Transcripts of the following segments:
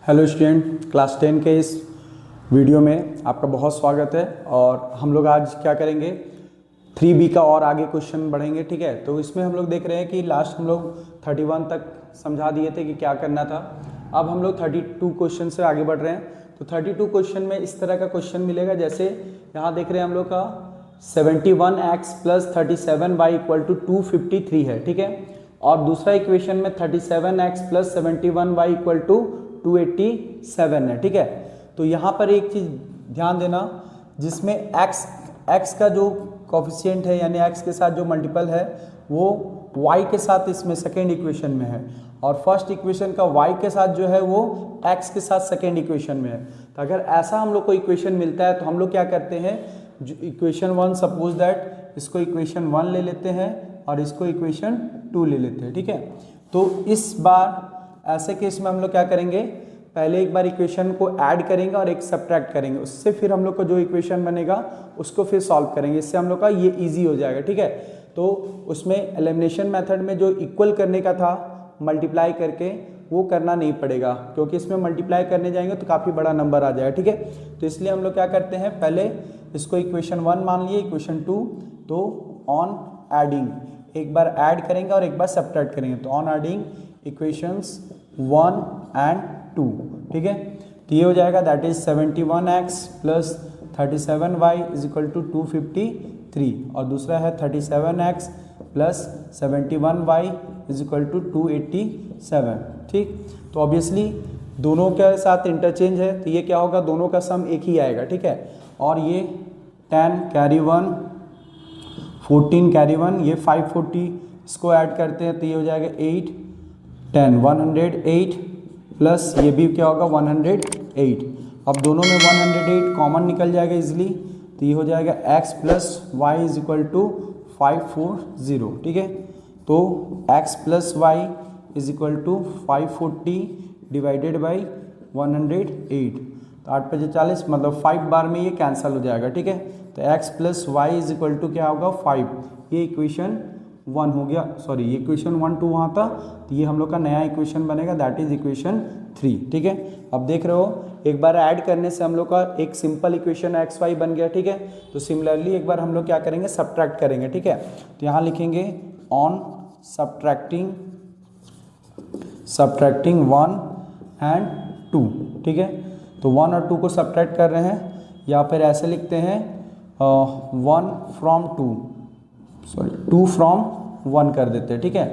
Hello student, class 10 के इस video में आपका बहुत स्वागत है। और हम लोग आज क्या करेंगे, 3B का और आगे क्वेश्चन बढ़ेंगे। ठीक है, तो इसमें हम लोग देख रहे हैं कि लास्ट हम लोग 31 तक समझा दिए थे कि क्या करना था। अब हम लोग 32 क्वेश्चन से आगे बढ़ रहे हैं। तो 32 क्वेश्चन में इस तरह का क्वेश्चन मिलेगा, जैसे यहाँ देख रहे हैं हम लोग का 71x + 37y = 253 है। ठीक है, और दूसरा इक्वेशन में 37x + 71y = 287 है। ठीक है, तो यहाँ पर एक चीज़ ध्यान देना, जिसमें x का जो कोफिशिएंट है यानी x के साथ जो मल्टीपल है वो y के साथ इसमें सेकेंड इक्वेशन में है, और फर्स्ट इक्वेशन का y के साथ जो है वो x के साथ सेकेंड इक्वेशन में है। तो अगर ऐसा हम लोग को इक्वेशन मिलता है तो हम लोग क्या करते हैं, जो इक्वेशन 1 सपोज दैट इसको इक्वेशन 1 ले लेते हैं और इसको इक्वेशन 2 ले लेते हैं। ठीक है, तो इस बार ऐसे केस में हम लोग क्या करेंगे, पहले एक बार इक्वेशन को ऐड करेंगे और एक सब्ट्रैक्ट करेंगे, उससे फिर हम लोग को जो इक्वेशन बनेगा उसको फिर सॉल्व करेंगे। इससे हम लोग का ये इजी हो जाएगा। ठीक है, तो उसमें एलिमिनेशन मेथड में जो इक्वल करने का था मल्टीप्लाई करके, वो करना नहीं पड़ेगा, क्योंकि इसमें मल्टीप्लाई करने जाएंगे तो काफ़ी बड़ा नंबर आ जाएगा। ठीक है, तो इसलिए हम लोग क्या करते हैं, पहले इसको इक्वेशन 1 मान लिए, इक्वेशन 2, तो ऑन एडिंग एक बार ऐड करेंगे और एक बार सब्ट्रैक्ट करेंगे। तो ऑन एडिंग इक्वेशंस 1 and 2। ठीक है, तो ये हो जाएगा, दैट इज 71x + 37y = 253, और दूसरा है 37x + 71y = 287। ठीक, तो ऑब्वियसली दोनों के साथ इंटरचेंज है, तो ये क्या होगा, दोनों का सम एक ही आएगा। ठीक है, और ये 10 कैरी 1, 14 कैरी 1, ये 540, इसको ऐड करते हैं तो ये हो जाएगा 8, 10 108 प्लस ये भी क्या होगा 108। अब दोनों में 108 कॉमन निकल जाएगा इजीली, तो ये हो जाएगा x + y = 540। ठीक है, तो x + y = 540 डिवाइडेड बाई 108, तो 8 × 40 मतलब 5 बार में ये कैंसिल हो जाएगा। ठीक है, तो x + y = क्या होगा 5। ये इक्वेशन 1 हो गया, सॉरी ये इक्वेशन 1 2 वहाँ था, तो ये हम लोग का नया इक्वेशन बनेगा, दैट इज इक्वेशन 3। ठीक है, अब देख रहे हो एक बार ऐड करने से हम लोग का एक सिंपल इक्वेशन एक्स वाई बन गया। ठीक है, तो सिमिलरली एक बार हम लोग क्या करेंगे, सब्ट्रैक्ट करेंगे। ठीक है, तो यहाँ लिखेंगे ऑन सब्ट्रैक्टिंग 1 and 2। ठीक है, तो 1 और 2 को सब्ट्रैक्ट कर रहे हैं, या फिर ऐसे लिखते हैं 1 from 2, सॉरी 2 from 1 कर देते हैं। ठीक है,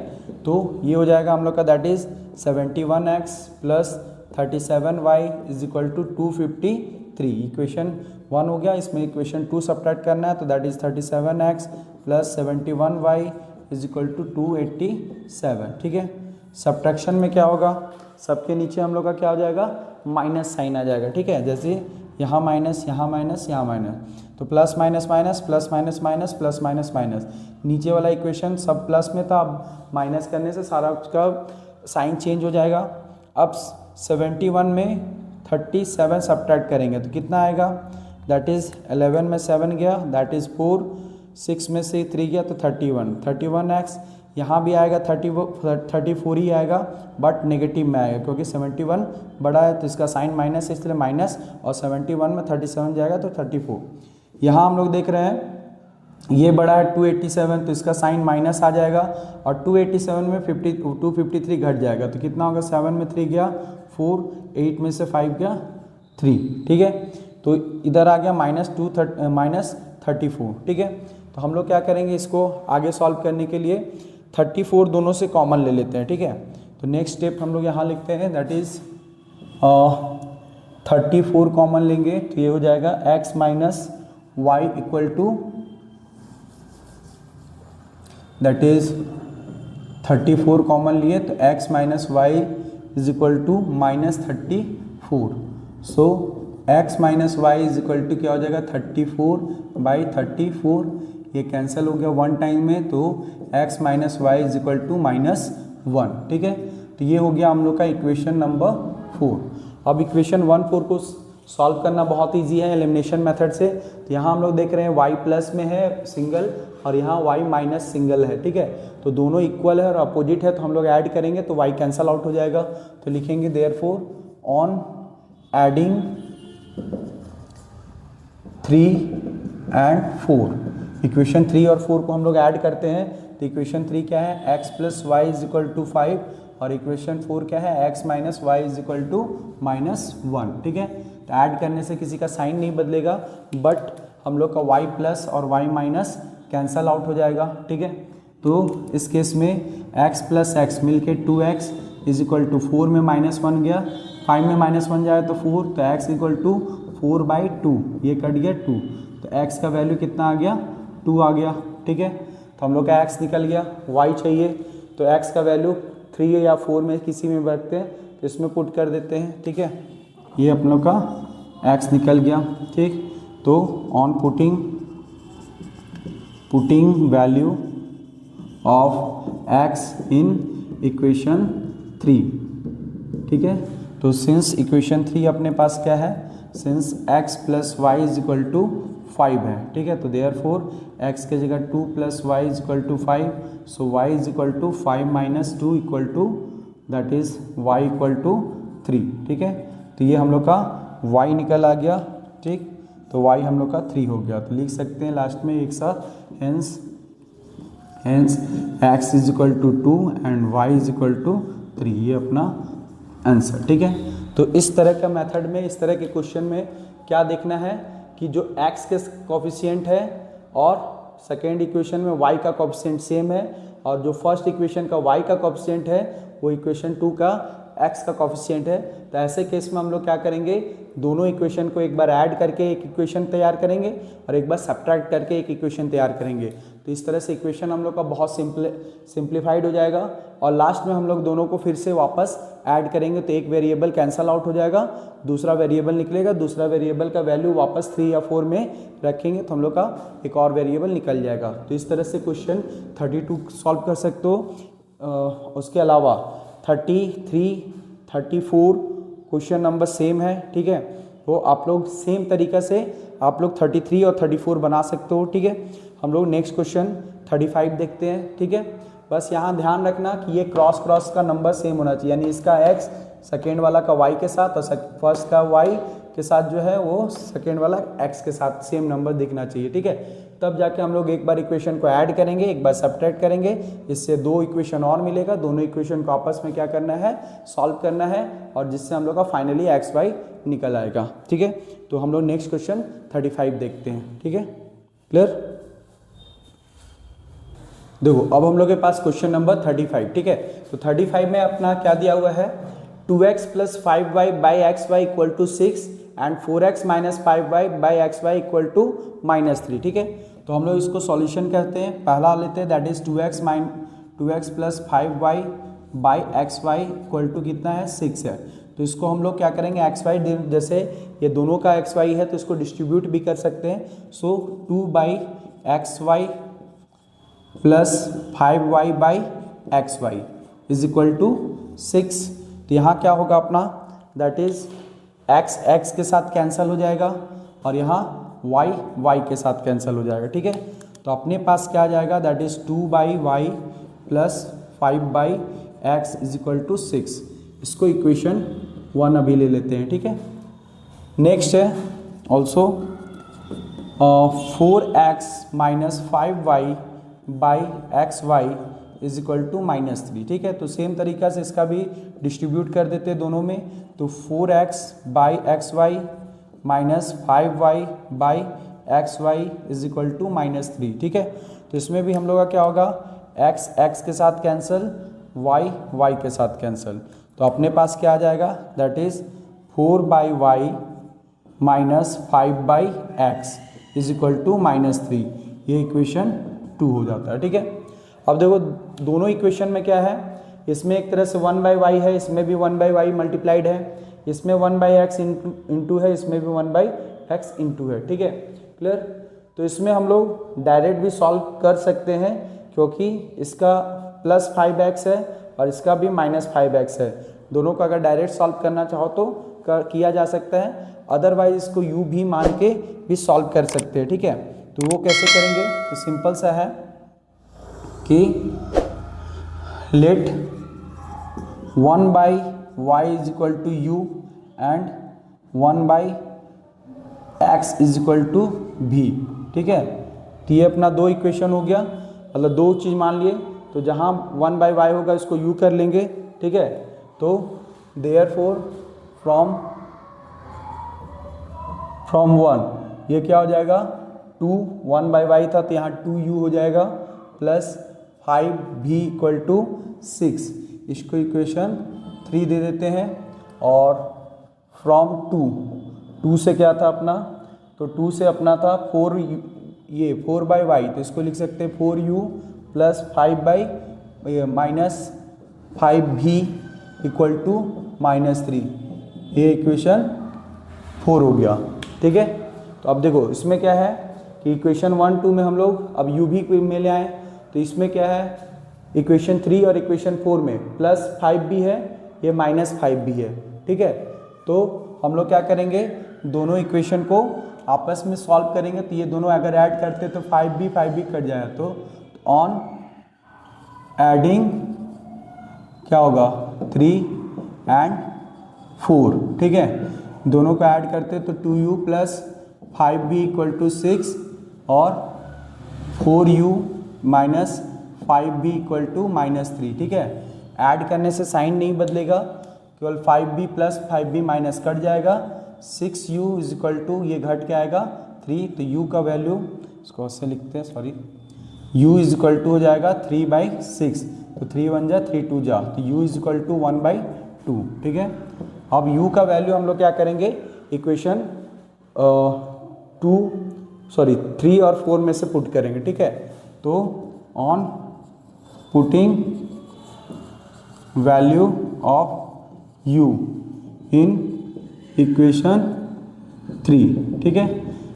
तो ये हो जाएगा हम लोग का, that is 71x + 37y = 253। Equation 1 हो गया, इसमें इक्वेशन 2 सब्ट्रैक्ट करना है, तो दैट इज 37x + 71y = 287। ठीक है, सब्ट्रैक्शन में क्या होगा, सबके नीचे हम लोग का क्या हो जाएगा, माइनस साइन आ जाएगा। ठीक है, जैसे यहाँ माइनस, यहाँ माइनस, यहाँ माइनस, तो plus minus minus, plus minus minus, plus minus minus, नीचे वाला इक्वेशन सब प्लस में था, अब माइनस करने से सारा उसका साइन चेंज हो जाएगा। अब 71 में 37 सब्ट्रैक्ट करेंगे तो कितना आएगा, दैट इज़ 11 में 7 गया, दैट इज़ 4, 6 में से 3 गया तो 31x, यहाँ भी आएगा 34 ही आएगा, बट नेगेटिव में आएगा क्योंकि 71 बड़ा है तो इसका साइन माइनस है, इसलिए माइनस, और 71 में 37 जाएगा तो 34। यहाँ हम लोग देख रहे हैं ये बड़ा है 287, तो इसका साइन माइनस आ जाएगा, और 287 में 253 घट जाएगा, तो कितना होगा, 7 में 3 गया 4, 8 में से 5 गया 3। ठीक है, तो इधर आ गया -34। ठीक है, तो हम लोग क्या करेंगे, इसको आगे सॉल्व करने के लिए 34 दोनों से कॉमन ले लेते हैं। ठीक है, तो नेक्स्ट स्टेप हम लोग यहाँ लिखते हैं, दैट इज 34 कॉमन लेंगे, तो ये हो जाएगा x - y = that is 34 common लिए तो x - y = -34। सो x - y = क्या हो जाएगा 34/34, ये कैंसिल हो गया 1 टाइम में, तो x - y = -1। ठीक है, तो ये हो गया हम लोग का इक्वेशन नंबर 4। अब इक्वेशन 1 4 को सॉल्व करना बहुत इजी है एलिमिनेशन मेथड से। तो यहाँ हम लोग देख रहे हैं y प्लस में है सिंगल और यहाँ y माइनस सिंगल है। ठीक है, तो दोनों इक्वल है और अपोजिट है, तो हम लोग ऐड करेंगे तो y कैंसल आउट हो जाएगा। तो लिखेंगे therefore on adding 3 and 4। Equation 3 और 4 को हम लोग ऐड करते हैं तो इक्वेशन 3 क्या है, x plus y is equal to 5 और इक्वेशन 4 क्या है, x minus Y is equal to -1। ठीक है, तो ऐड करने से किसी का साइन नहीं बदलेगा, बट हम लोग का y प्लस और y माइनस कैंसल आउट हो जाएगा। ठीक है, तो इस केस में x प्लस एक्स मिल के 2x इज इक्वल टू 4 में -1 गया, 5 में -1 जाए तो 4, तो x इक्वल टू 4/2, ये कट गया 2, तो x का वैल्यू कितना आ गया, 2 आ गया। ठीक है, तो हम लोग का x निकल गया, y चाहिए तो x का वैल्यू 3 या 4 में किसी में रखते हैं तो इसमें पुट कर देते हैं। ठीक है, ये हम लोग का x निकल गया। ठीक, तो on putting value of x in equation 3। ठीक है, तो सिंस इक्वेशन 3 अपने पास क्या है, since x plus y is equal to 5 है। ठीक है, तो देयरफॉर x के जगह 2 plus y is equal to 5, so y is equal to 5 minus 2 equal to that is y equal to 3। ठीक है, तो ये हम लोग का y निकल आ गया। ठीक, तो y हम लोग का 3 हो गया, तो लिख सकते हैं लास्ट में एक साथ, hence x is equal to 2 and y is equal to 3, ये अपना आंसर। ठीक है, तो इस तरह का मेथड में, इस तरह के क्वेश्चन में क्या देखना है कि जो x के कोफिशिएंट है और सेकेंड इक्वेशन में y का कोफिशिएंट सेम है, और जो फर्स्ट इक्वेशन का y का कोफिशिएंट है वो इक्वेशन 2 का x का कोफिशिएंट है। तो ऐसे केस में हम लोग क्या करेंगे, दोनों इक्वेशन को एक बार ऐड करके एक इक्वेशन तैयार करेंगे और एक बार सब्ट्रैक्ट करके एक इक्वेशन तैयार करेंगे। तो इस तरह से इक्वेशन हम लोग का बहुत सिंप्लीफाइड हो जाएगा, और लास्ट में हम लोग दोनों को फिर से वापस ऐड करेंगे तो एक वेरिएबल कैंसल आउट हो जाएगा, दूसरा वेरिएबल निकलेगा, दूसरा वेरिएबल का वैल्यू वापस 3 या 4 में रखेंगे तो हम लोग का एक और वेरिएबल निकल जाएगा। तो इस तरह से क्वेश्चन 32 सॉल्व कर सकते हो। उसके अलावा 33, 34 क्वेश्चन नंबर सेम है। ठीक है, वो आप लोग सेम तरीक़ा से आप लोग 33 और 34 बना सकते हो। ठीक है, हम लोग नेक्स्ट क्वेश्चन 35 देखते हैं। ठीक है, बस यहाँ ध्यान रखना कि ये क्रॉस का नंबर सेम होना चाहिए, यानी इसका x सेकेंड वाला का y के साथ और फर्स्ट का y के साथ जो है वो सेकेंड वाला x के साथ सेम नंबर दिखना चाहिए। ठीक है, तब जाके हम लोग एक बार इक्वेशन को ऐड करेंगे, एक बार सब्ट्रैक्ट करेंगे, इससे 2 इक्वेशन और मिलेगा, दोनों इक्वेशन को आपस में क्या करना है, सॉल्व करना है, और जिससे हम लोग का फाइनली एक्स वाई निकल आएगा। ठीक है, तो हम लोग नेक्स्ट क्वेश्चन 35 देखते हैं। ठीक है, क्लियर। देखो अब हम लोग के पास क्वेश्चन नंबर 35। ठीक है, तो 35 में अपना क्या दिया हुआ है, 2x plus 5y by x y equal to 6 and 4x minus 5y by x y equal to -3। ठीक है, तो हम लोग इसको सॉल्यूशन कहते हैं। पहला लेते हैं, that is 2x plus 5y by x y equal to कितना है, 6 है। तो इसको हम लोग क्या करेंगे, एक्स वाई जैसे ये दोनों का एक्स वाई है तो इसको डिस्ट्रीब्यूट भी कर सकते हैं। So 2/xy plus 5y by x y is equal to 6। तो यहाँ क्या होगा अपना, दैट इज x के साथ कैंसिल हो जाएगा और यहाँ y के साथ कैंसिल हो जाएगा। ठीक है, तो अपने पास क्या आ जाएगा, that is 2/y plus 5/x is equal to 6। इसको इक्वेशन 1 अभी ले लेते हैं। ठीक है, नेक्स्ट है also 4x minus 5y by x y is equal to -3। ठीक है, तो सेम तरीका से इसका भी डिस्ट्रीब्यूट कर देते हैं दोनों में, तो 4x by x y minus 5y by x y is equal to -3। ठीक है, तो इसमें भी हम लोग का क्या होगा, x के साथ कैंसिल, y के साथ कैंसिल, तो अपने पास क्या आ जाएगा, that is 4/y minus 5/x is equal to -3। ये इक्वेशन 2 हो जाता है। ठीक है, अब देखो दोनों इक्वेशन में क्या है, इसमें एक तरह से 1/y है, इसमें भी 1/y मल्टीप्लाइड है, इसमें 1/x इंटू है, इसमें भी 1/x इंटू है। ठीक है, क्लियर। तो इसमें हम लोग डायरेक्ट भी सॉल्व कर सकते हैं क्योंकि इसका प्लस 5x है और इसका भी -5x है। दोनों का अगर डायरेक्ट सॉल्व करना चाहो तो किया जा सकता है, अदरवाइज इसको u भी मान के भी सॉल्व कर सकते हैं। ठीक है, तो वो कैसे करेंगे, तो सिंपल सा है कि let 1/y is equal to u and 1/x is equal to v, ठीक है। तो ये अपना दो इक्वेशन हो गया, मतलब दो चीज़ मान लिए। तो जहाँ 1/y होगा इसको u कर लेंगे, ठीक है। तो देयरफॉर फ्रॉम 1 ये क्या हो जाएगा 2, 1/y था तो यहाँ 2u हो जाएगा, प्लस 5v इक्वल टू 6, इसको इक्वेशन 3 दे देते हैं। और फ्रॉम 2 से क्या था अपना, तो 2 से अपना था 4/y, तो इसको लिख सकते हैं 4u plus 5/-5v equal to -3, ये इक्वेशन 4 हो गया, ठीक है। तो अब देखो इसमें क्या है कि इक्वेशन 1, 2 में हम लोग अब u भी में ले आए, तो इसमें क्या है इक्वेशन 3 और इक्वेशन 4 में +5 भी है, ये -5 भी है, ठीक है। तो हम लोग क्या करेंगे, दोनों इक्वेशन को आपस में सॉल्व करेंगे, तो ये दोनों अगर ऐड करते तो 5b कट जाएगा। तो ऑन एडिंग क्या होगा 3 एंड 4, ठीक है। दोनों को ऐड करते तो 2u plus 5b equal to 6 और 4u minus 5b equal to -3, ठीक है। ऐड करने से साइन नहीं बदलेगा, केवल 5b plus 5b minus cut जाएगा, 6u इज इक्वल टू ये घट के आएगा 3, तो u का वैल्यू इसको ऐसे लिखते हैं, sorry, u is equal to हो जाएगा 3/6, तो 3 1 जा 3 2 जा, तो u इज इक्वल टू 1/2, ठीक है। अब u का वैल्यू हम लोग क्या करेंगे, इक्वेशन 3 और 4 में से पुट करेंगे, ठीक है। तो on putting value of u in equation 3, ठीक है।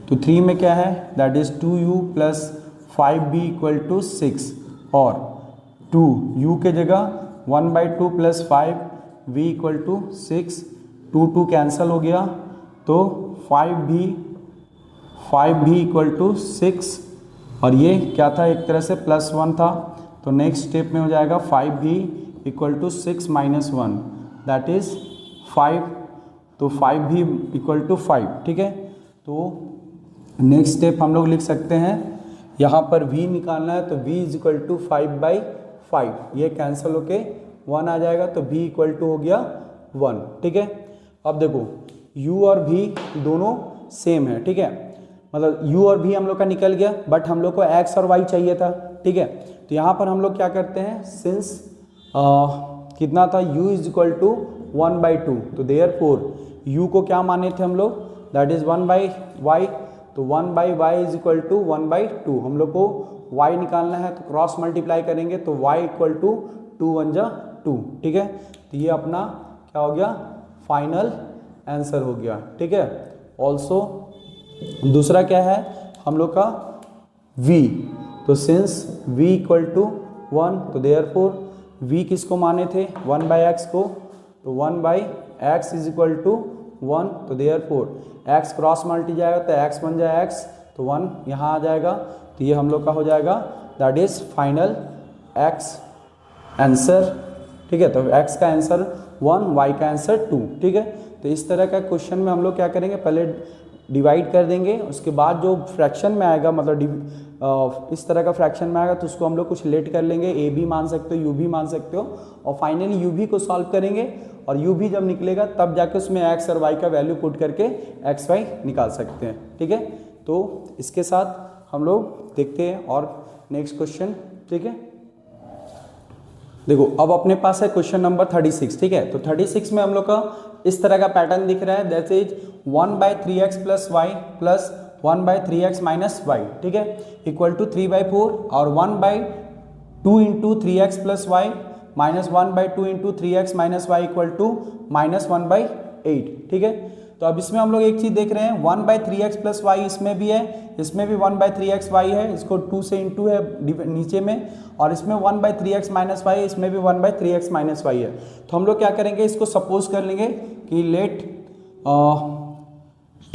तो 3 में क्या है, that is 2u plus 5b equal to 6 और 2u के जगह 1/2 plus 5v equal to 6, 2 cancel हो गया, तो 5v इक्वल टू 6 और ये क्या था, एक तरह से +1 था, तो नेक्स्ट स्टेप में हो जाएगा 5v equal to 6 - 1 that is 5, तो 5v इक्वल टू 5, ठीक है। तो नेक्स्ट स्टेप हम लोग लिख सकते हैं, यहाँ पर v निकालना है, तो v इज इक्वल टू 5/5, ये कैंसिल होके 1 आ जाएगा, तो v इक्वल टू हो गया 1, ठीक है। अब देखो u और v दोनों सेम है, ठीक है, मतलब u और v हम लोग का निकल गया, बट हम लोग को x और y चाहिए था, ठीक है। तो यहाँ पर हम लोग क्या करते हैं, सिंस कितना था, u इज इक्वल टू 1/2, तो देयरफॉर u को क्या माने थे हम लोग, दैट इज 1/y, तो 1/y इज इक्वल टू 1/2, हम लोग को y निकालना है, तो क्रॉस मल्टीप्लाई करेंगे, तो y इक्वल टू 2 1 जा 2, ठीक है। तो ये अपना क्या हो गया, फाइनल आंसर हो गया, ठीक है। ऑल्सो दूसरा क्या है हम लोग का v, तो सिंस v इक्वल टू 1, तो देयरफॉर v किसको माने थे, 1/x को, तो 1/x इज इक्वल टू 1, तो देयरफॉर x क्रॉस मल्टी जाएगा, तो x 1 जा x, तो 1 यहाँ आ जाएगा, तो ये हम लोग का हो जाएगा, that is final x answer, ठीक है। तो x का आंसर 1, y का आंसर 2, ठीक है। तो इस तरह का क्वेश्चन में हम लोग क्या करेंगे, पहले डिवाइड कर देंगे, उसके बाद जो फ्रैक्शन में आएगा, मतलब इस तरह का फ्रैक्शन में आएगा, तो उसको हम लोग कुछ लेट कर लेंगे, a भी मान सकते हो, u भी मान सकते हो, और फाइनली u भी को सॉल्व करेंगे, और u भी जब निकलेगा तब जाके उसमें x और y का वैल्यू पुट करके x y निकाल सकते हैं, ठीक है। तो इसके साथ हम लोग देखते हैं और नेक्स्ट क्वेश्चन, ठीक है। देखो अब अपने पास है क्वेश्चन नंबर 36, ठीक है। तो 36 में हम लोग का इस तरह का पैटर्न दिख रहा है, that is 1/3x plus y plus 1/3x minus y, ठीक है, इक्वल टू 3/4 और 1/2 into 3x plus y minus 1/2 into 3x minus y equal to -1/8, ठीक है। तो अब इसमें हम लोग एक चीज़ देख रहे हैं, 1/3x प्लस y इसमें भी है, इसमें भी 1/3x y है, इसको 2 से इंटू है नीचे में, और इसमें 1/3x माइनस y, इसमें भी 1/3x माइनस y है। तो हम लोग क्या करेंगे, इसको सपोज कर लेंगे कि let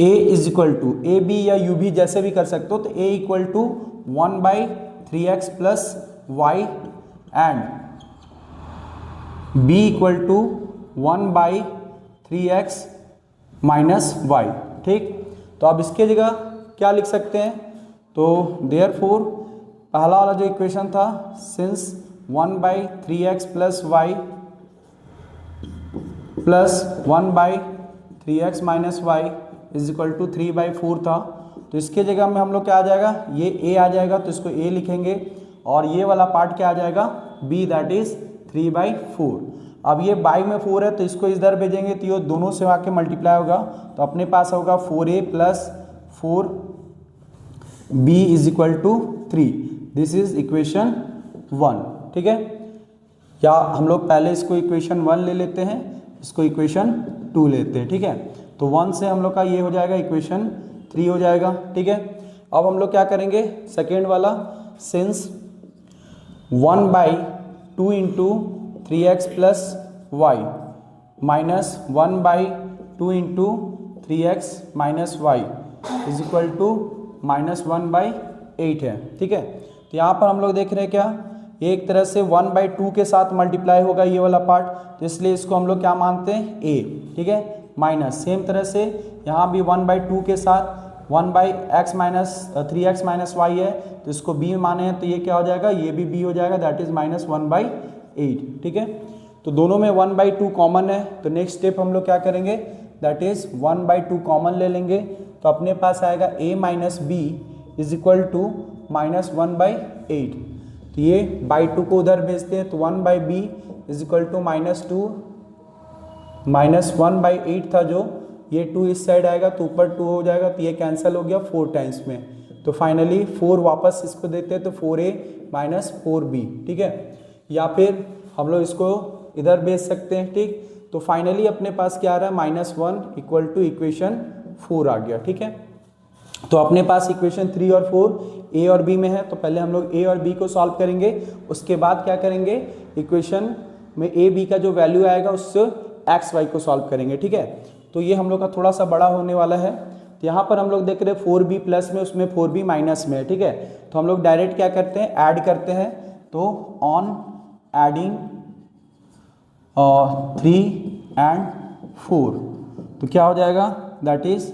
a is equal to, a b या यू भी जैसे भी कर सकते हो, तो a equal to 1/3x plus y and b equal to 1/3x minus y, ठीक। तो अब इसके जगह क्या लिख सकते हैं, तो देयरफॉर पहला वाला जो इक्वेशन था, since 1/3x plus y plus 1/3x minus Y is equal to 3/4 था, तो इसके जगह में हम लोग क्या आ जाएगा, ये a आ जाएगा तो इसको a लिखेंगे, और ये वाला पार्ट क्या आ जाएगा b, दैट इज 3/4। अब ये बाई में 4 है तो इसको इधर भेजेंगे तो ये दोनों से आके मल्टीप्लाई होगा, तो अपने पास होगा 4a plus 4b is equal to 3। This is equation 1, ठीक है। या हम लोग पहले इसको इक्वेशन 1 ले लेते हैं, इसको इक्वेशन 2 लेते हैं, ठीक है। तो 1 से हम लोग का ये हो जाएगा इक्वेशन 3 हो जाएगा, ठीक है। अब हम लोग क्या करेंगे, सेकेंड वाला, since 1/2 into 3x plus y minus 1/2 into 3x minus Y is equal to -1/8 है, ठीक है। तो यहाँ पर हम लोग देख रहे हैं क्या, एक तरह से 1/2 के साथ मल्टीप्लाई होगा ये वाला पार्ट, तो इसलिए इसको हम लोग क्या मानते हैं, a, ठीक है। माइनस सेम तरह से यहाँ भी 1/2 के साथ 1/x minus 3x minus Y है, तो इसको b माने हैं, तो ये क्या हो जाएगा, ये भी b हो जाएगा, दैट इज -1/8, ठीक है। तो दोनों में 1/2 कॉमन है, तो नेक्स्ट स्टेप हम लोग क्या करेंगे, दैट इज 1/2 कॉमन ले लेंगे, तो अपने पास आएगा a minus b is equal to -1/8। तो ये बाई 2 को उधर भेजते हैं, तो 1/b इज इक्वल टू -2 -1/8 था जो, ये 2 इस साइड आएगा तो ऊपर 2 हो जाएगा, तो ये कैंसिल हो गया 4 टाइम्स में, तो फाइनली 4 वापस इसको देते हैं, तो 4a माइनस 4b, ठीक है। या फिर हम लोग इसको इधर भेज सकते हैं, ठीक। तो फाइनली अपने पास क्या आ रहा है, -1 इक्वल टू इक्वेशन 4 आ गया, ठीक है। तो अपने पास इक्वेशन 3 और 4 a और b में है, तो पहले हम लोग a और b को सॉल्व करेंगे, उसके बाद क्या करेंगे, इक्वेशन में a b का जो वैल्यू आएगा उससे x y को सॉल्व करेंगे, ठीक है। तो ये हम लोग का थोड़ा सा बड़ा होने वाला है, तो यहाँ पर हम लोग देख रहे हैं 4b प्लस में, उसमें 4b माइनस में है, ठीक है। तो हम लोग डायरेक्ट क्या करते हैं, ऐड करते हैं, तो ऑन एडिंग 3 and 4 तो क्या हो जाएगा, that is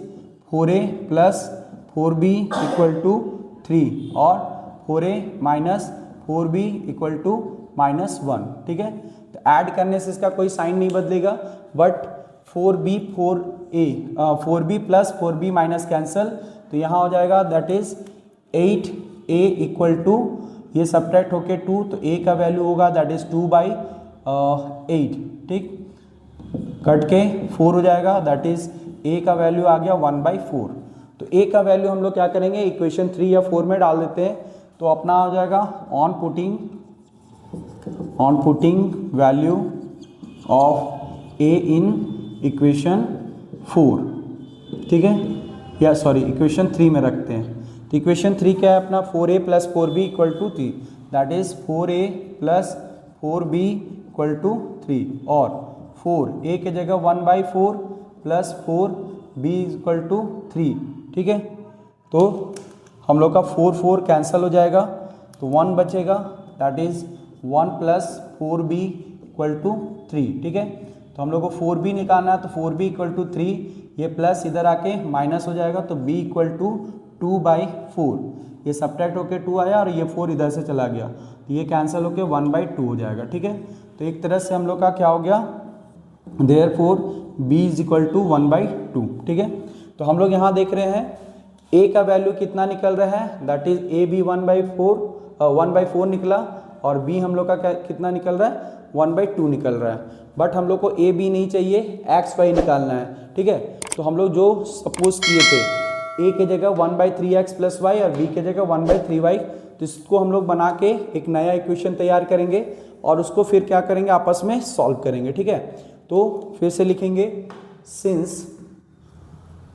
4a plus 4b equal to 3 और 4a minus 4b equal to -1, ठीक है। तो ऐड करने से इसका कोई साइन नहीं बदलेगा, but 4b plus 4b minus cancel, तो यहाँ हो जाएगा that is 8a equal to, ये सब्ट्रैक्ट होके 2, तो a का वैल्यू होगा दैट इज 2/8, ठीक। कट के 4 हो जाएगा, दैट इज a का वैल्यू आ गया 1/4। तो a का वैल्यू हम लोग क्या करेंगे, इक्वेशन 3 या 4 में डाल देते हैं, तो अपना हो जाएगा on putting value of a in equation 4, ठीक है, या सॉरी इक्वेशन 3 में रखते हैं। तो इक्वेशन 3 क्या है अपना, 4a plus 4b equal to 3, that is 4a plus 4b equal to 3, और 4a के जगह 1/4 प्लस 4b इक्वल टू 3, ठीक है। तो हम लोग का 4 कैंसिल हो जाएगा, तो 1 बचेगा, that is 1 plus 4b equal to 3, ठीक है। तो हम लोग को 4b निकालना है, तो 4b इक्वल टू 3, ये प्लस इधर आके माइनस हो जाएगा, तो b इक्वल टू 2/4, ये सब्ट्रैक्ट होके 2 आया और ये 4 इधर से चला गया, तो ये कैंसिल होके 1/2 हो जाएगा, ठीक है। तो एक तरह से हम लोग का क्या हो गया, therefore b is equal to 1/2, ठीक है। तो हम लोग यहाँ देख रहे हैं a का वैल्यू कितना निकल रहा है, दैट इज a भी 1/4 निकला, और b हम लोग का कितना निकल रहा है, 1/2 निकल रहा है। बट हम लोग को a b नहीं चाहिए, x y निकालना है, ठीक है। तो हम लोग जो सपोज किए थे, a के जगह 1/3x प्लस वाई और b के जगह 1/3y, तो इसको हम लोग बना के एक नया इक्वेशन तैयार करेंगे और उसको फिर क्या करेंगे, आपस में सॉल्व करेंगे, ठीक है। तो फिर से लिखेंगे, सिंस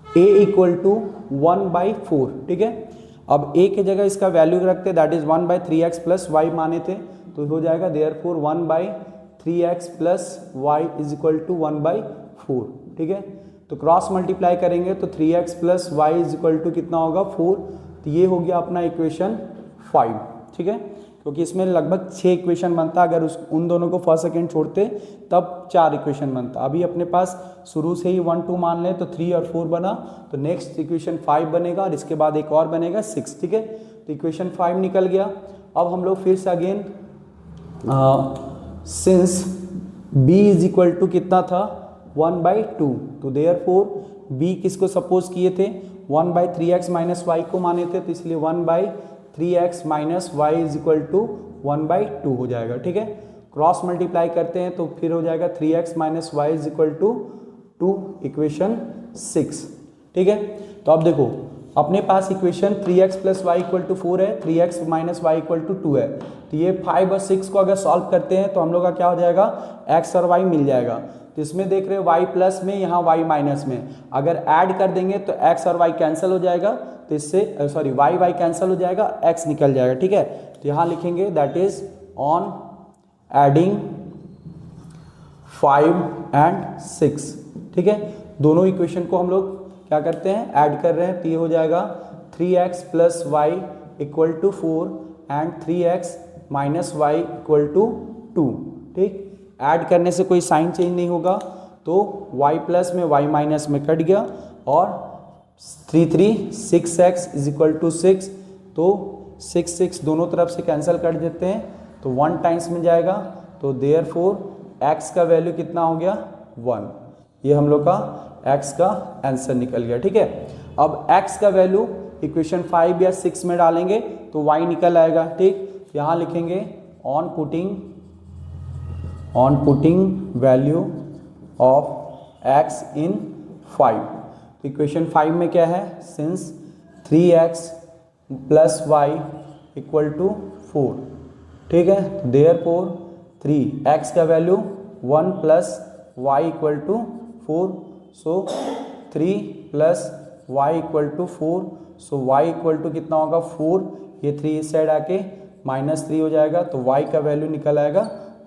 a इक्वल टू 1/4, ठीक है। अब a के जगह इसका वैल्यू रखते, that is 1/3x plus Y माने थे, तो हो जाएगा therefore 1/3x plus y is equal to 1/4, ठीक है। तो क्रॉस मल्टीप्लाई करेंगे तो 3x plus y is equal to कितना होगा, 4, तो ये हो गया अपना इक्वेशन 5, ठीक है। क्योंकि इसमें लगभग 6 इक्वेशन बनता, अगर उन दोनों को फर्स्ट सेकेंड छोड़ते तब 4 इक्वेशन बनता। अभी अपने पास शुरू से ही 1 2 मान लें तो 3 और 4 बना, तो नेक्स्ट इक्वेशन 5 बनेगा और इसके बाद एक और बनेगा 6, ठीक है। तो इक्वेशन 5 निकल गया। अब हम लोग फिर से again since b is equal to कितना था 1/2, तो देयरफॉर b किसको सपोज किए थे 1/3x माइनस वाई को माने थे, तो इसलिए 1/3x minus Y is equal to 1/2 हो जाएगा, ठीक है। क्रॉस मल्टीप्लाई करते हैं तो फिर हो जाएगा 3x minus Y is equal to 2, equation 6, ठीक है। तो अब देखो अपने पास equation 3x plus Y equal to 4 है, 3x minus y equal to 2 है। तो ये 5 और 6 को अगर सॉल्व करते हैं तो हम लोग का क्या हो जाएगा x और y मिल जाएगा। तो इसमें देख रहे हो y प्लस में, यहाँ y माइनस में, अगर ऐड कर देंगे तो x और y कैंसिल हो जाएगा, तो इससे सॉरी y कैंसिल हो जाएगा, x निकल जाएगा, ठीक है। तो यहाँ लिखेंगे that is on adding 5 and 6, ठीक है। दोनों इक्वेशन को हम लोग क्या करते हैं ऐड कर रहे हैं, तो ये हो जाएगा 3x plus Y equal to 4 and 3x minus y equal to 2, ठीक। ऐड करने से कोई साइन चेंज नहीं होगा, तो y प्लस में y माइनस में कट गया और 6x इज इक्वल टू 6, तो 6 दोनों तरफ से कैंसिल कर देते हैं तो 1 टाइम्स में जाएगा, तो देयरफॉर x का वैल्यू कितना हो गया 1। ये हम लोग का x का आंसर निकल गया, ठीक है। अब x का वैल्यू इक्वेशन 5 या 6 में डालेंगे तो y निकल आएगा, ठीक। यहाँ लिखेंगे on putting value of x in 5। तो इक्वेशन 5 में क्या है, since 3x plus Y equal to 4, ठीक है। देयरफॉर 3x का value 1 plus Y equal to 4, so 3 plus Y equal to 4, so y equal to कितना होगा 4, ये 3 इस साइड आके -3 हो जाएगा, तो वाई का वैल्यू निकल आएगा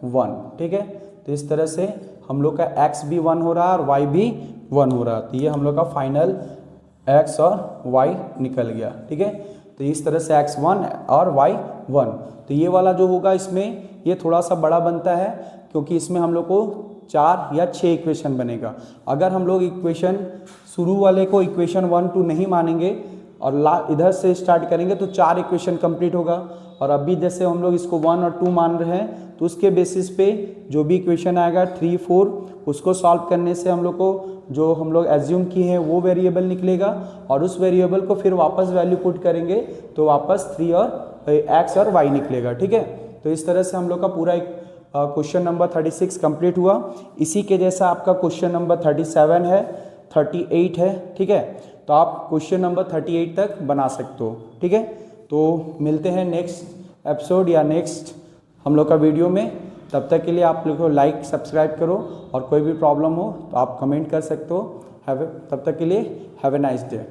1, ठीक है। तो इस तरह से हम लोग का x भी 1 हो रहा है और y भी 1 हो रहा है, तो ये हम लोग का फाइनल x और y निकल गया, ठीक है। तो इस तरह से x 1 और y 1। तो ये वाला जो होगा इसमें ये थोड़ा सा बड़ा बनता है, क्योंकि इसमें हम लोग को 4 या 6 इक्वेशन बनेगा। अगर हम लोग इक्वेशन शुरू वाले को इक्वेशन 1 2 नहीं मानेंगे और इधर से स्टार्ट करेंगे तो 4 इक्वेशन कंप्लीट होगा, और अभी जैसे हम लोग इसको 1 और 2 मान रहे हैं तो उसके बेसिस पे जो भी इक्वेशन आएगा 3 4 उसको सॉल्व करने से हम लोग को जो हम लोग एज्यूम किए हैं वो वेरिएबल निकलेगा, और उस वेरिएबल को फिर वापस वैल्यू पुट करेंगे तो वापस 3 और x और y निकलेगा, ठीक है। तो इस तरह से हम लोग का पूरा क्वेश्चन नंबर 36 कंप्लीट हुआ। इसी के जैसा आपका क्वेश्चन नंबर 37 है, 38 है, ठीक है। तो आप क्वेश्चन नंबर 38 तक बना सकते हो, ठीक है। तो मिलते हैं नेक्स्ट एपिसोड या नेक्स्ट हम लोग का वीडियो में। तब तक के लिए आप लोग को लाइक सब्सक्राइब करो, और कोई भी प्रॉब्लम हो तो आप कमेंट कर सकते हो। तब तक के लिए हैव ए नाइस डे।